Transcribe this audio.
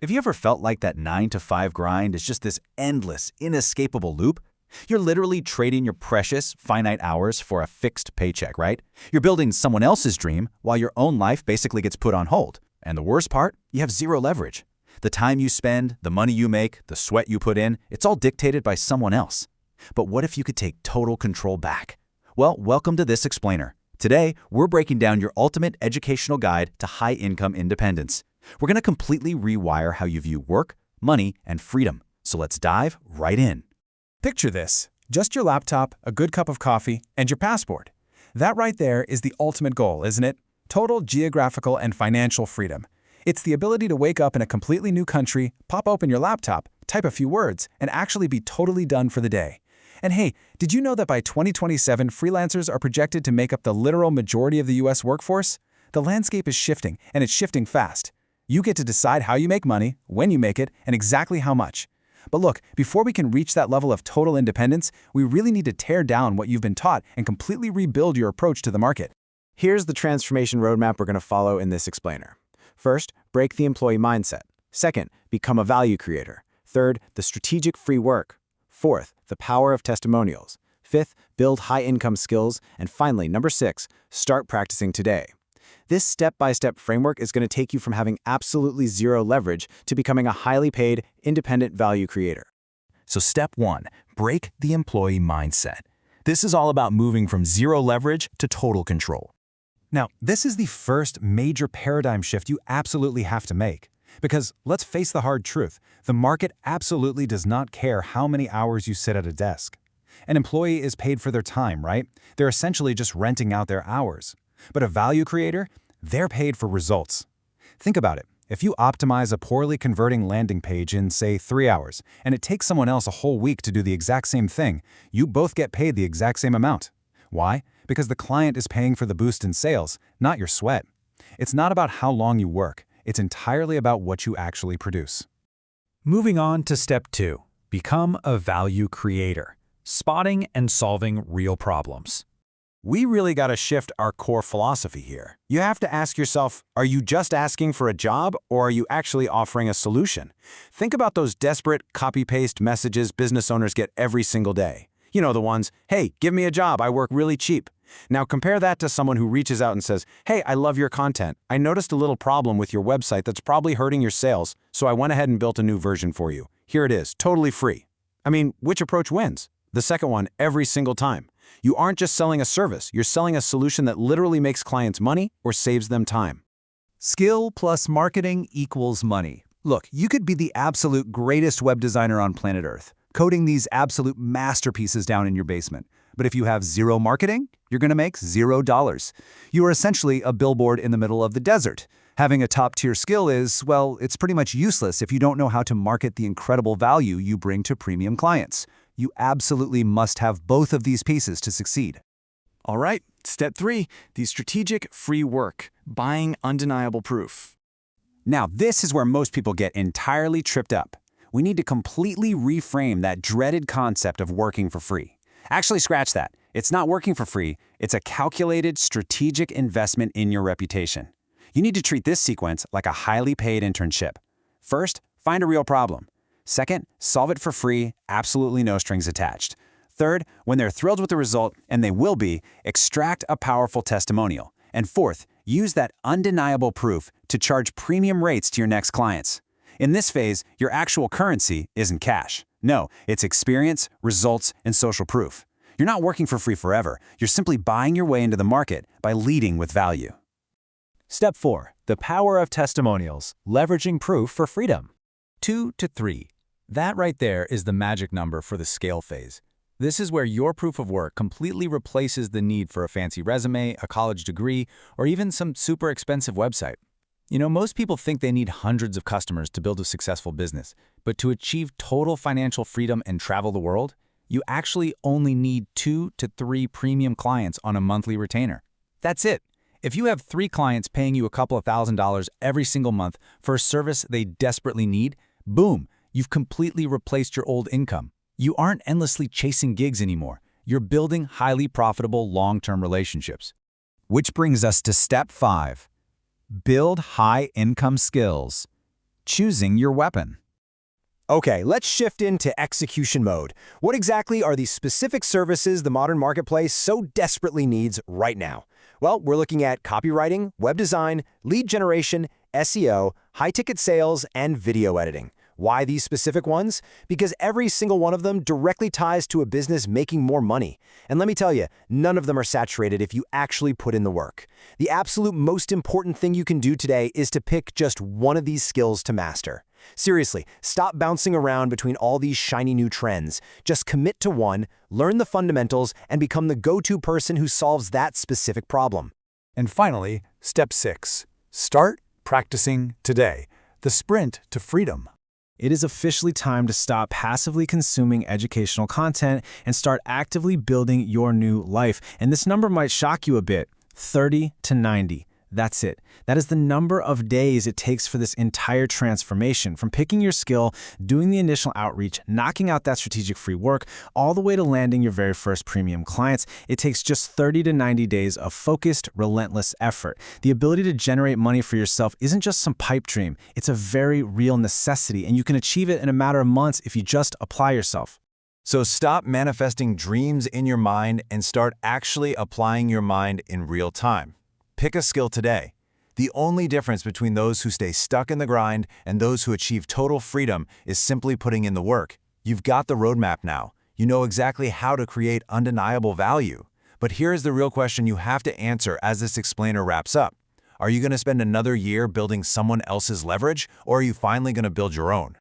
Have you ever felt like that 9 to 5 grind is just this endless, inescapable loop? You're literally trading your precious, finite hours for a fixed paycheck, right? You're building someone else's dream while your own life basically gets put on hold. And the worst part? You have zero leverage. The time you spend, the money you make, the sweat you put in, it's all dictated by someone else. But what if you could take total control back? Well, welcome to This Explainer. Today, we're breaking down your ultimate educational guide to high-income independence. We're going to completely rewire how you view work, money, and freedom. So let's dive right in. Picture this: just your laptop, a good cup of coffee, and your passport. That right there is the ultimate goal, isn't it? Total geographical and financial freedom. It's the ability to wake up in a completely new country, pop open your laptop, type a few words, and actually be totally done for the day. And hey, did you know that by 2027, freelancers are projected to make up the literal majority of the US workforce? The landscape is shifting, and it's shifting fast. You get to decide how you make money, when you make it, and exactly how much. But look, before we can reach that level of total independence, we really need to tear down what you've been taught and completely rebuild your approach to the market. Here's the transformation roadmap we're going to follow in this explainer. First, break the employee mindset. Second, become a value creator. Third, the strategic free work. Fourth, the power of testimonials. Fifth, build high-income skills. And finally, number 6, start practicing today. This step-by-step framework is going to take you from having absolutely zero leverage to becoming a highly paid, independent value creator. So step 1, break the employee mindset. This is all about moving from zero leverage to total control. Now, this is the first major paradigm shift you absolutely have to make. Because let's face the hard truth, the market absolutely does not care how many hours you sit at a desk. An employee is paid for their time, right? They're essentially just renting out their hours. But a value creator, they're paid for results. Think about it. If you optimize a poorly converting landing page in, say, 3 hours, and it takes someone else a whole week to do the exact same thing, you both get paid the exact same amount. Why? Because the client is paying for the boost in sales, not your sweat. It's not about how long you work. It's entirely about what you actually produce. Moving on to step 2, become a value creator, spotting and solving real problems. We really got to shift our core philosophy here. You have to ask yourself, are you just asking for a job, or are you actually offering a solution? Think about those desperate copy-paste messages business owners get every single day. You know, the ones, hey, give me a job, I work really cheap. Now compare that to someone who reaches out and says, hey, I love your content. I noticed a little problem with your website that's probably hurting your sales, so I went ahead and built a new version for you. Here it is, totally free. I mean, which approach wins? The second one, every single time. You aren't just selling a service, you're selling a solution that literally makes clients money or saves them time. Skill plus marketing equals money. Look, you could be the absolute greatest web designer on planet Earth, coding these absolute masterpieces down in your basement. But if you have zero marketing, you're going to make $0. You are essentially a billboard in the middle of the desert. Having a top-tier skill is, well, it's pretty much useless if you don't know how to market the incredible value you bring to premium clients. You absolutely must have both of these pieces to succeed. All right, step 3, the strategic free work, buying undeniable proof. Now, this is where most people get entirely tripped up. We need to completely reframe that dreaded concept of working for free. Actually, scratch that. It's not working for free. It's a calculated, strategic investment in your reputation. You need to treat this sequence like a highly paid internship. First, find a real problem. Second, solve it for free, absolutely no strings attached. Third, when they're thrilled with the result, and they will be, extract a powerful testimonial. And fourth, use that undeniable proof to charge premium rates to your next clients. In this phase, your actual currency isn't cash. No, it's experience, results, and social proof. You're not working for free forever. You're simply buying your way into the market by leading with value. Step 4, the power of testimonials, leveraging proof for freedom. 2 to 3. That right there is the magic number for the scale phase. This is where your proof of work completely replaces the need for a fancy resume, a college degree, or even some super expensive website. You know, most people think they need hundreds of customers to build a successful business, but to achieve total financial freedom and travel the world, you actually only need 2 to 3 premium clients on a monthly retainer. That's it. If you have 3 clients paying you a couple of $1,000s every single month for a service they desperately need, boom, you've completely replaced your old income. You aren't endlessly chasing gigs anymore. You're building highly profitable long-term relationships. Which brings us to step 5. Build high-income skills. choosing your weapon. Okay, let's shift into execution mode. What exactly are these specific services the modern marketplace so desperately needs right now? Well, we're looking at copywriting, web design, lead generation, SEO, high-ticket sales, and video editing. Why these specific ones? Because every single one of them directly ties to a business making more money. And let me tell you, none of them are saturated if you actually put in the work. The absolute most important thing you can do today is to pick just one of these skills to master. Seriously, stop bouncing around between all these shiny new trends. Just commit to one, learn the fundamentals, and become the go-to person who solves that specific problem. And finally, step 6. Start practicing today. The sprint to freedom. It is officially time to stop passively consuming educational content and start actively building your new life. And this number might shock you a bit, 30 to 90. That's it. That is the number of days it takes for this entire transformation, from picking your skill, doing the initial outreach, knocking out that strategic free work, all the way to landing your very first premium clients. It takes just 30 to 90 days of focused, relentless effort. The ability to generate money for yourself isn't just some pipe dream. It's a very real necessity, and you can achieve it in a matter of months if you just apply yourself. So stop manifesting dreams in your mind and start actually applying your mind in real time. Pick a skill today. The only difference between those who stay stuck in the grind and those who achieve total freedom is simply putting in the work. You've got the roadmap now. You know exactly how to create undeniable value. But here's the real question you have to answer as this explainer wraps up. Are you going to spend another year building someone else's leverage, or are you finally going to build your own?